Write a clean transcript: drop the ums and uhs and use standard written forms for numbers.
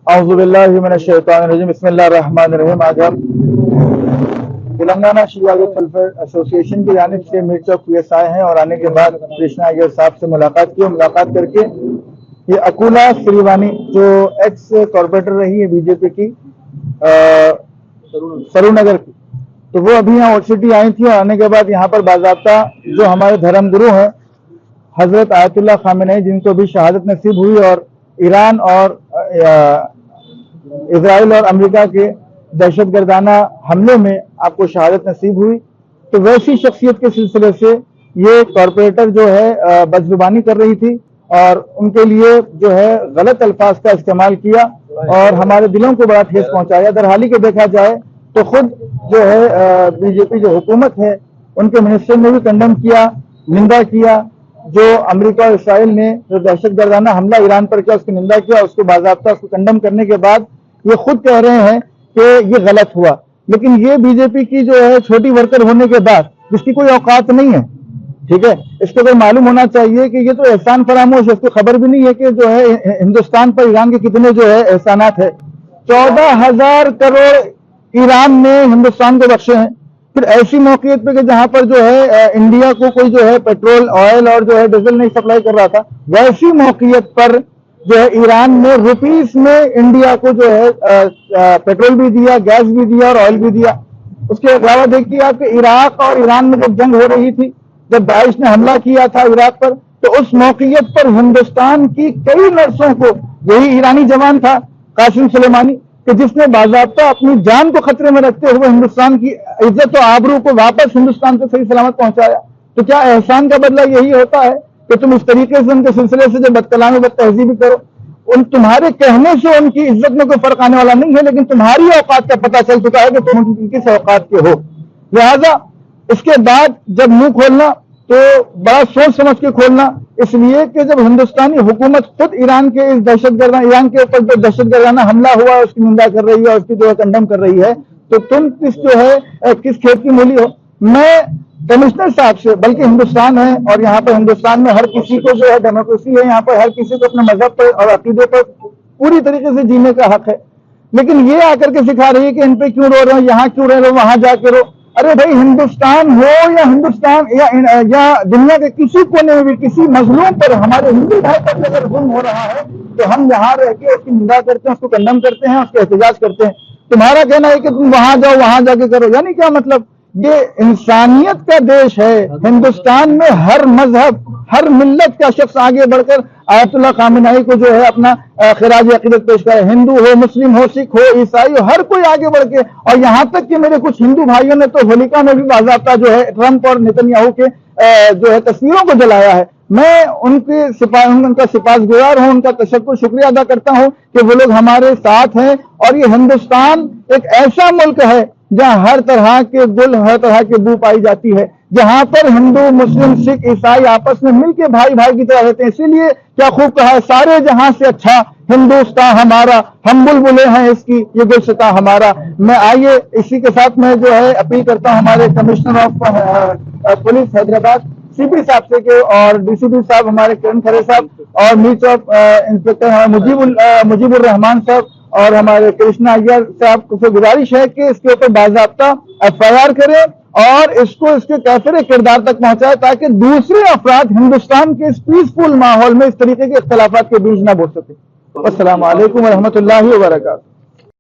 औज़ुबिल्लाहि मिनश्शैतानिर्रजीम बिस्मिल्लाहिर्रहमानिर्रहीम। आज हम तेलंगाना शिया वेलफेयर एसोसिएशन की जानिब से मीर चौक पीएस आए हैं और आने के बाद कृष्णा अय्यर साहब से मुलाकात की। मुलाकात करके ये अकुला श्रीवानी जो एक्स कॉर्पोरेटर रही है बीजेपी की सरूनगर की, तो वो अभी यहाँ ओसिटी आई थी और आने के बाद यहाँ पर बाज़ाब्ता जो हमारे धर्म गुरु हैं हजरत आयतुल्लाह खामेनी जिनको भी शहादत नसीब हुई और ईरान और इजराइल और अमेरिका के दहशतगर्दाना हमलों में आपको शहादत नसीब हुई, तो वैसी शख्सियत के सिलसिले से ये कॉर्पोरेटर जो है बदजुबानी कर रही थी और उनके लिए जो है गलत अल्फाज का इस्तेमाल किया और हमारे दिलों को बड़ा ठेस पहुंचाया। दर हाली के देखा जाए तो खुद जो है बीजेपी जो हुकूमत है उनके मिनिस्टर ने भी कंडम किया, निंदा किया। जो अमेरिका और इसराइल ने जो दहशतगर्दाना हमला ईरान पर किया उसकी निंदा किया, उसको बाज़ाब्ता उसको कंडम करने के बाद ये खुद कह रहे हैं कि ये गलत हुआ। लेकिन ये बीजेपी की जो है छोटी वर्कर होने के बाद जिसकी कोई औकात नहीं है, ठीक है, इसको तो मालूम होना चाहिए कि ये तो एहसान फरामोश है, इसको खबर भी नहीं है कि जो है हिंदुस्तान पर ईरान के कितने जो है एहसानात है। 14,000 करोड़ ईरान ने हिंदुस्तान को बख्शे हैं। फिर ऐसी मौकियत पे कि जहां पर जो है इंडिया को कोई जो है पेट्रोल ऑयल और जो है डीजल नहीं सप्लाई कर रहा था, वैसी मौकियत पर जो है ईरान ने रुपीस में इंडिया को जो है पेट्रोल भी दिया, गैस भी दिया और ऑयल भी दिया। उसके अलावा देखिए आपके इराक और ईरान में जब जंग हो रही थी, जब दाइश ने हमला किया था इराक पर, तो उस मौकियत पर हिंदुस्तान की कई नर्सों को, यही ईरानी जवान था कासिम सुलेमानी कि जिसने बाज़ाब्ता अपनी जान को खतरे में रखते हुए हिंदुस्तान की इज्जत और आबरू को वापस हिंदुस्तान से सही सलामत पहुंचाया। तो क्या एहसान का बदला यही होता है कि तुम इस तरीके से उनके सिलसिले से जो बदकलामी बदतहजीबी करो? उन तुम्हारे कहने से उनकी इज्जत में कोई फर्क आने वाला नहीं है, लेकिन तुम्हारी औकात का पता चल चुका है कि तुम किस औकात के हो। लिहाजा इसके बाद जब मुंह खोलना तो बड़ा सोच समझ के खोलना, इसलिए कि जब हिंदुस्तानी हुकूमत खुद ईरान के इस ईरान के ऊपर जो दहशतगर्दाना हमला हुआ उसकी निंदा कर रही है, उसकी जो है कंडम कर रही है, तो तुम किस जो है किस खेत की मूली हो? मैं कमिश्नर साहब से, बल्कि हिंदुस्तान है और यहाँ पर हिंदुस्तान में हर किसी को जो है डेमोक्रेसी है, यहाँ पर हर किसी को अपने मजहब पर और अकीदे पर पूरी तरीके से जीने का हक है। लेकिन ये आकर के सिखा रही है कि इन पे क्यों रो रहे हो, यहाँ क्यों रह रहे हो, वहां जाके रो। अरे भाई, हिंदुस्तान हो या हिंदुस्तान या दुनिया के किसी कोने में भी किसी मजलूम पर, हमारे हिंदू भाई पर अगर जुल्म हो रहा है तो हम यहाँ रह के उसकी निंदा करते हैं, उसको कंडम करते हैं, उसका एहतजाज करते हैं। तुम्हारा कहना है कि तुम वहां जाओ, वहां जाके करो, यानी क्या मतलब? ये इंसानियत का देश है। हिंदुस्तान में हर मजहब, हर मिल्लत का शख्स आगे बढ़कर आयतुल्लाह खामेनी को जो है अपना खिराज अकीदत पेश करे। हिंदू हो, मुस्लिम हो, सिख हो, ईसाई हो, हर कोई आगे बढ़ के, और यहाँ तक कि मेरे कुछ हिंदू भाइयों ने तो होलिका में भी बाज़ाब्ता जो है ट्रंप और नेतन्याहू के जो है तस्वीरों को जलाया है। मैं उनका सिपासगुजार हूँ, उनका तशक्कुर शुक्रिया अदा करता हूँ कि वो लोग हमारे साथ हैं। और ये हिंदुस्तान एक ऐसा मुल्क है जहाँ हर तरह के गुल, हर तरह की बू पाई जाती है, जहां पर हिंदू, मुस्लिम, सिख, ईसाई आपस में मिलके भाई भाई की तरह रहते हैं। इसीलिए क्या खूब कहा है, सारे जहां से अच्छा हिंदुस्तान हमारा, हम बुलबुलें हैं इसकी, ये गुलशता हमारा। मैं आइए इसी के साथ में जो है अपील करता हूं हमारे commissioner of police Hyderabad CP साहब से के, और डीसीपी साहब हमारे किरण खरे साहब, और मीर चौक इंस्पेक्टर मुजीबुर रहमान साहब और हमारे कृष्णा अय्यर साहब को गुजारिश है कि इसके ऊपर बाज़ाब्ता एफआईआर करें और इसको इसके कैफिर किरदार तक पहुंचाए, ताकि दूसरे अफराद हिंदुस्तान के इस पीसफुल माहौल में इस तरीके के इख्तलाफात के बीच ना बोल सके। अस्सलाम वालेकुम व रहमतुल्लाहि व बरकातहू।